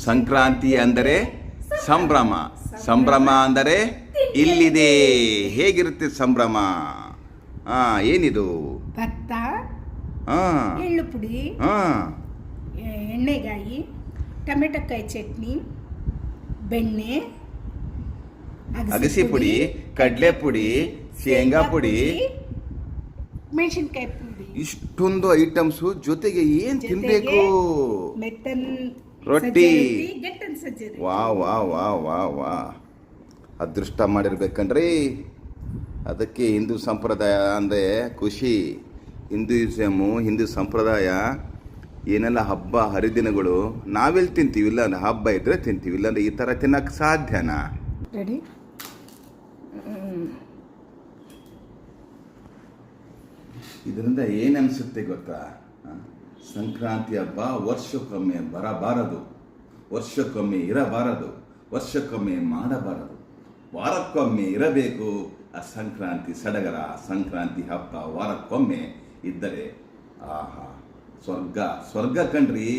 ಸಂಕ್ರಾಂತಿ ಅಂದರೆ ಸಂಭ್ರಮ. ಸಂಭ್ರಮ ಅಂದರೆ ಇಲ್ಲಿದೆ. ಹೇಗಿರುತ್ತೆ ಸಂಭ್ರಮ? ಏನಿದು? ಭತ್ತ, ಹಾ, ಎಳ್ಳು ಪುಡಿ, ಹಾ, ಎಣ್ಣೆಗಾಯಿ, ಟೊಮೆಟೊಕಾಯಿ ಚಟ್ನಿ, ಬೆಣ್ಣೆ, ಅಗಸಿ ಪುಡಿ, ಕಡಲೆ ಪುಡಿ, ಶೇಂಗಾ ಪುಡಿ, ಮೆಣಸಿನ್ಕಾಯಿ ಪುಡಿ. ಇಷ್ಟೊಂದು ಐಟಮ್ಸು ಜೊತೆಗೆ ಏನ್ ತಿನ್ಬೇಕು? ಮೆತ್ತನ್ ರೊಟ್ಟಿ. ಗಟ್ಟನ್ ಸಜ್ಜರಿ. ವಾ ವಾ ವಾ ವಾ ವಾ ಅದೃಷ್ಟ ಮಾಡಿರ್ಬೇಕನ್ರಿ. ಅದಕ್ಕೆ ಹಿಂದೂ ಸಂಪ್ರದಾಯ ಅಂದರೆ ಖುಷಿ. ಹಿಂದೂಯಿಸಮು, ಹಿಂದೂ ಸಂಪ್ರದಾಯ ಏನೆಲ್ಲ ಹಬ್ಬ ಹರಿದಿನಗಳು ನಾವೆಲ್ಲಿ ತಿಂತೀವಿ? ಇಲ್ಲ ಅಂದ್ರೆ ಹಬ್ಬ ಇದ್ರೆ ತಿಂತೀವಿ, ಇಲ್ಲಾಂದ್ರೆ ಈ ಥರ ತಿನ್ನಕ್ಕೆ ಸಾಧ್ಯನಾ? ರೆಡಿ. ಇದರಿಂದ ಏನು ಅನಿಸುತ್ತೆ ಗೊತ್ತಾ? ಸಂಕ್ರಾಂತಿ ಹಬ್ಬ ವರ್ಷಕ್ಕೊಮ್ಮೆ ಬರಬಾರದು, ವರ್ಷಕ್ಕೊಮ್ಮೆ ಇರಬಾರದು, ವರ್ಷಕ್ಕೊಮ್ಮೆ ಮಾಡಬಾರದು, ವಾರಕ್ಕೊಮ್ಮೆ ಇರಬೇಕು. ಆ ಸಂಕ್ರಾಂತಿ ಸಡಗರ, ಸಂಕ್ರಾಂತಿ ಹಬ್ಬ ವಾರಕ್ಕೊಮ್ಮೆ ಇದ್ದರೆ ಆಹಾ ಸ್ವರ್ಗ, ಸ್ವರ್ಗ ಕಣ್ರಿ.